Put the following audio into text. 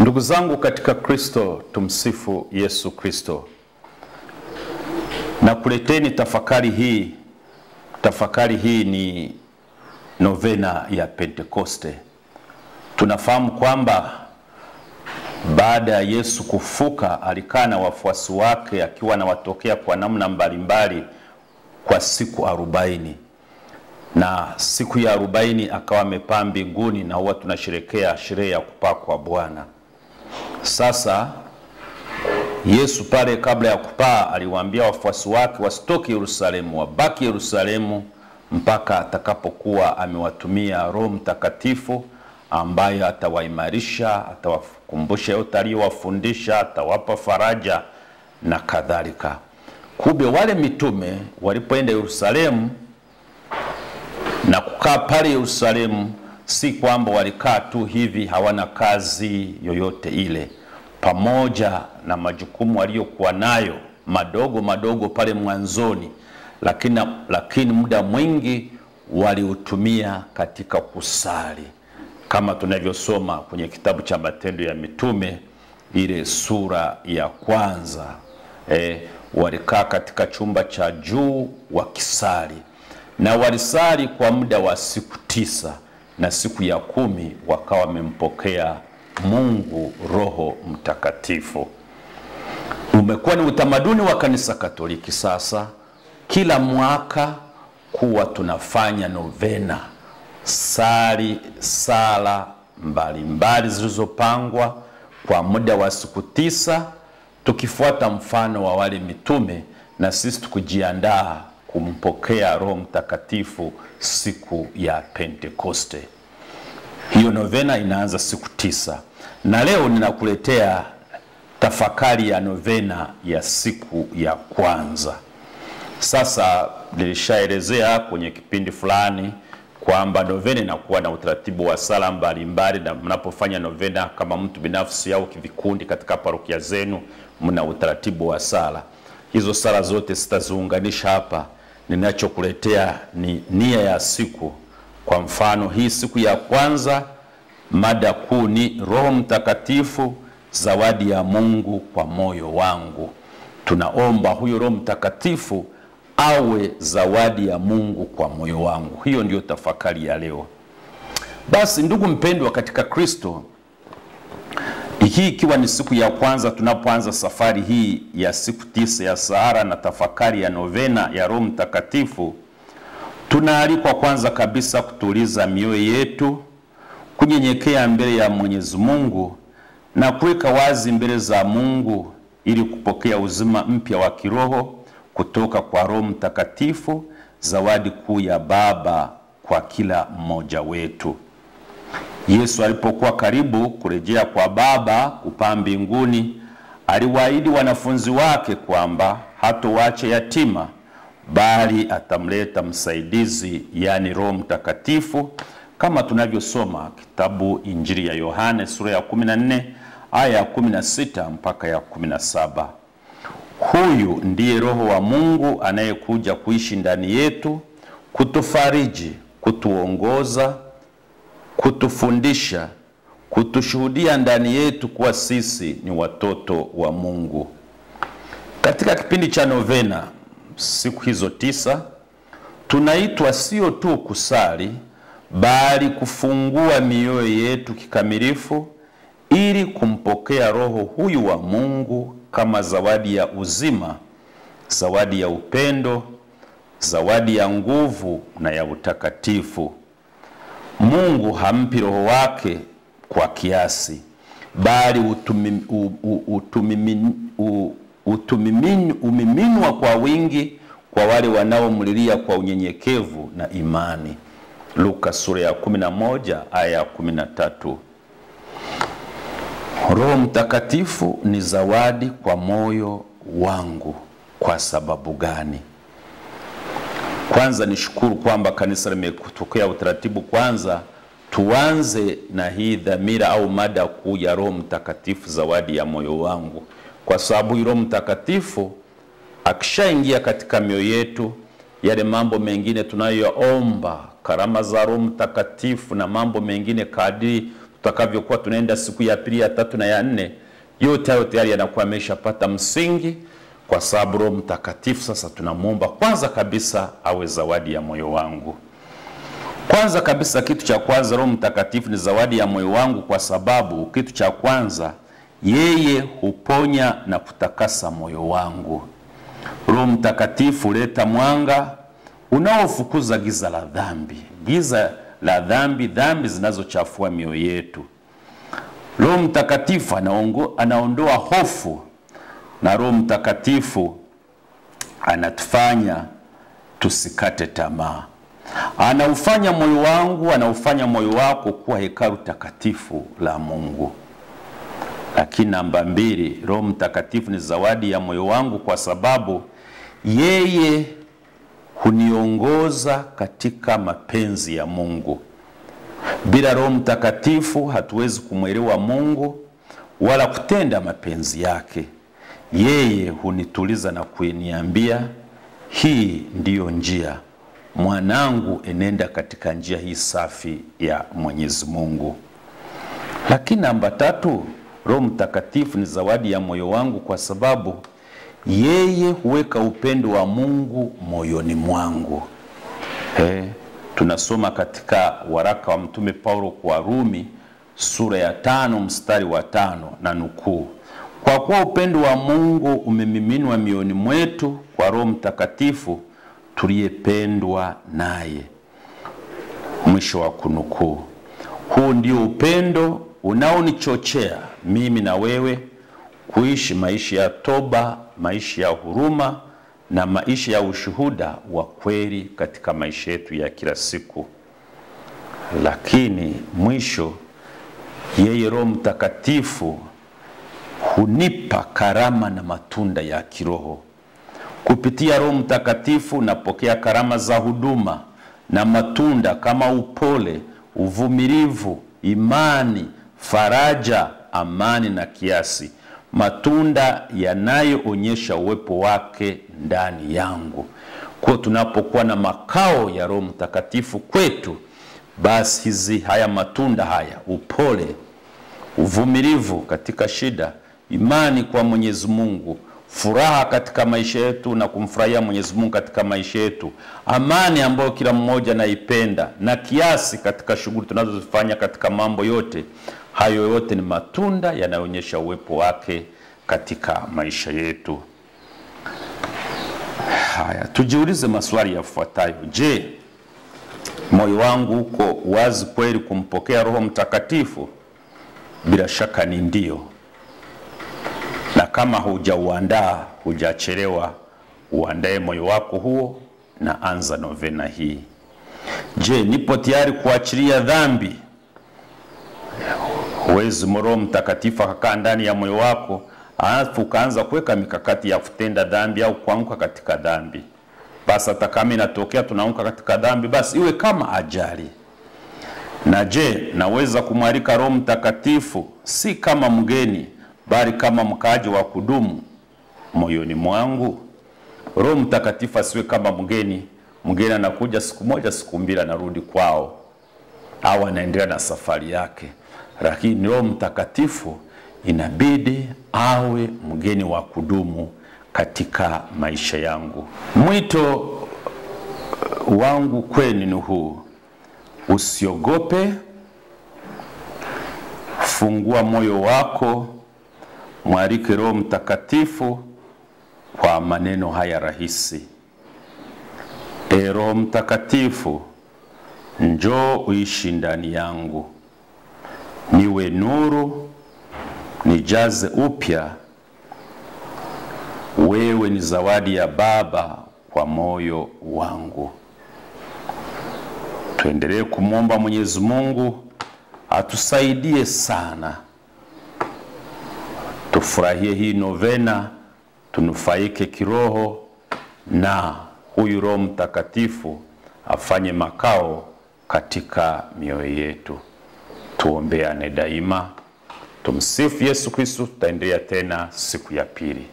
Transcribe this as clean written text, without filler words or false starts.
Ndugu zangu katika Kristo, tumsifu Yesu Kristo. Na kuleteni tafakari hii. Tafakari hii ni novena ya Pentekoste. Tunafahamu kwamba baada ya Yesu kufuka alikaa na wafuasi wake akiwa anawatokea kwa namna mbalimbali kwa siku 40. Na siku ya 40 akawa amepaa mbinguni, na huwa tunasherehekea sherehe ya kupaa kwa Bwana. Sasa Yesu pale kabla ya kupaa aliwaambia wafuasi wake wasitoke Yerusalemu, wabaki Yerusalemu mpaka atakapokuwa amewatumia Roho Mtakatifu ambaye atawaimarisha, atawakumbusha yote aliyowafundisha, atawapa faraja na kadhalika. Kumbe wale mitume walipoenda Yerusalemu na kukaa pale Yerusalemu, si kwamba walikaa tu hivi hawana kazi yoyote ile. Pamoja na majukumu waliokuwa nayo madogo pale mwanzoni, lakini muda mwingi waliutumia katika kusali, kama tunavyosoma kwenye kitabu cha Matendo ya Mitume ile sura ya 1. Walikaa katika chumba cha juu wakisali, na walisali kwa muda wa siku 9, na siku ya 10 wakawa wamempokea Mungu Roho Mtakatifu. Umekuwa ni utamaduni wa Kanisa Katoliki sasa kila mwaka kuwa tunafanya novena, sala mbalimbali zilizopangwa kwa muda wa siku 9, tukifuata mfano wa wale mitume, na sisi tukujiandaa kumpokea Roho Mtakatifu siku ya Pentekoste. Hiyo novena inaanza siku 9. Na leo ninakuletea tafakari ya novena ya siku ya 1. Sasa nilishaelezea kwenye kipindi fulani kwamba novena inakuwa na utaratibu wa sala mbalimbali, na mnapofanya novena kama mtu binafsi au kivikundi katika parokia zenu, mna utaratibu wa sala. Hizo sala zote sitaziunganisha hapa. Ninachokuletea ni nia ya siku. Kwa mfano, hii siku ya 1 mada kuu ni Roho Mtakatifu, zawadi ya Mungu kwa moyo wangu. Tunaomba huyo Roho Mtakatifu awe zawadi ya Mungu kwa moyo wangu. Hiyo ndio tafakari ya leo. Basi ndugu mpendwa katika Kristo, hii ikiwa ni siku ya 1 tunapoanza safari hii ya siku 9 ya sahara na tafakari ya novena ya Roho Mtakatifu, tunaalikwa kwanza kabisa kutuliza mioyo yetu, kunyenyekea mbele ya Mwenyezi Mungu na kuweka wazi mbele za Mungu ili kupokea uzima mpya wa kiroho kutoka kwa Roho Mtakatifu, zawadi kuu ya Baba kwa kila mmoja wetu. Yesu alipokuwa karibu kurejea kwa Baba kupaa mbinguni, aliwaahidi wanafunzi wake kwamba hatowaacha yatima, bali atamleta msaidizi, yani Roho Mtakatifu, kama tunavyosoma kitabu Injili ya Yohane sura ya 14 aya ya 16 mpaka ya 17. Huyu ndiye Roho wa Mungu anayekuja kuishi ndani yetu, kutufariji, kutuongoza, kutufundisha, kutushuhudia ndani yetu kuwa sisi ni watoto wa Mungu. Katika kipindi cha novena siku hizo 9, tunaitwa sio tu kusali, bali kufungua mioyo yetu kikamilifu ili kumpokea Roho huyu wa Mungu kama zawadi ya uzima, zawadi ya upendo, zawadi ya nguvu na ya utakatifu. Mungu hampi Roho wake kwa kiasi, bali umiminwa kwa wingi kwa wale wanaomlilia kwa unyenyekevu na imani. Luka sura ya 11 aya ya 13. Roho Mtakatifu ni zawadi kwa moyo wangu. Kwa sababu gani? Kwanza nishukuru kwamba kanisa limetokea utaratibu kwanza tuanze na hii dhamira au mada kuu ya Roho Mtakatifu, zawadi ya moyo wangu. Kwa sababu Roho Mtakatifu akishaingia katika mioyo yetu, yale mambo mengine tunayoomba, karama za Roho Mtakatifu na mambo mengine kadiri tutakavyokuwa tunaenda siku ya pili, ya tatu na ya nne, yote hayo tayari yanakuwa ameshapata msingi, kwa sababu Roho Mtakatifu sasa tunamuomba kwanza kabisa awe zawadi ya moyo wangu. Kwanza kabisa, kitu cha kwanza, Roho Mtakatifu ni zawadi ya moyo wangu kwa sababu kitu cha kwanza, yeye huponya na kutakasa moyo wangu. Roho Mtakatifu huleta mwanga unaofukuza giza la dhambi. Giza la dhambi, dhambi zinazochafua mioyo yetu. Roho Mtakatifu anaondoa hofu, na Roho Mtakatifu anatufanya tusikate tamaa. Anaufanya moyo wangu, anaufanya moyo wako kuwa hekalu takatifu la Mungu. Lakini namba 2, Roho Mtakatifu ni zawadi ya moyo wangu kwa sababu yeye huniongoza katika mapenzi ya Mungu. Bila Roho Mtakatifu hatuwezi kumwelewa Mungu wala kutenda mapenzi yake. Yeye hunituliza na kuniambia, hii ndiyo njia, mwanangu, enenda katika njia hii safi ya Mwenyezi Mungu. Lakini namba 3, Roho Mtakatifu ni zawadi ya moyo wangu kwa sababu yeye huweka upendo wa Mungu moyoni mwangu. Tunasoma katika waraka wa Mtume Paulo kwa Rumi sura ya 5 mstari wa 5, na nukuu: kwa kuwa upendo wa Mungu umemiminwa mioyoni mwetu kwa Roho Mtakatifu tuliyependwa naye. Mwisho wa kunukuu. Huu ndio upendo unaonichochea mimi na wewe kuishi maisha ya toba, maisha ya huruma na maisha ya ushuhuda wa kweli katika maisha yetu ya kila siku. Lakini mwisho, yeye Roho Mtakatifu hunipa karama na matunda ya kiroho. Kupitia Roho Mtakatifu napokea karama za huduma na matunda kama upole, uvumilivu, imani, faraja, amani na kiasi. Matunda yanayoonyesha uwepo wake ndani yangu. Kwa tunapokuwa na makao ya Roho Mtakatifu kwetu, basi haya matunda haya, upole, uvumilivu katika shida, imani kwa Mwenyezi Mungu, furaha katika maisha yetu na kumfurahia Mwenyezi Mungu katika maisha yetu, amani ambayo kila mmoja naipenda, na kiasi katika shughuli tunazozifanya katika mambo yote, hayo yote ni matunda yanayoonyesha uwepo wake katika maisha yetu. Haya, tujiulize maswali yafuatayo. Je, moyo wangu uko wazi kweli kumpokea Roho Mtakatifu? Bila shaka ni ndio. Na kama hujauandaa, hujachelewa, uandae moyo wako huo na anza novena hii. Je, nipo tayari kuachilia dhambi? Huwezi Roho Mtakatifu akakaa ndani ya moyo wako alafu ukaanza kuweka mikakati ya kutenda dhambi au kuanguka katika dhambi. Basi hata kama inatokea tunaanguka katika dhambi, basi iwe kama ajali. Na je, naweza kumwalika Roho Mtakatifu si kama mgeni bali kama mkaaji wa kudumu moyoni mwangu? Roho Mtakatifu asiwe kama mgeni. Mgeni anakuja siku moja, siku mbili anarudi kwao, au anaendelea na safari yake. Lakini Roho Mtakatifu inabidi awe mgeni wa kudumu katika maisha yangu. Mwito wangu kwenu ni huu: usiogope, fungua moyo wako, mwalike Roho Mtakatifu kwa maneno haya rahisi: Roho Mtakatifu, njoo uishi ndani yangu, niwe nuru, nijaze upya. Wewe ni zawadi ya Baba kwa moyo wangu. Tuendelee kumwomba Mwenyezi Mungu atusaidie sana, tufurahie hii novena, tunufaike kiroho, na huyu Roho Mtakatifu afanye makao katika mioyo yetu. Tuombeane daima. Tumsifu Yesu Kristo. Tutaendelea tena siku ya pili.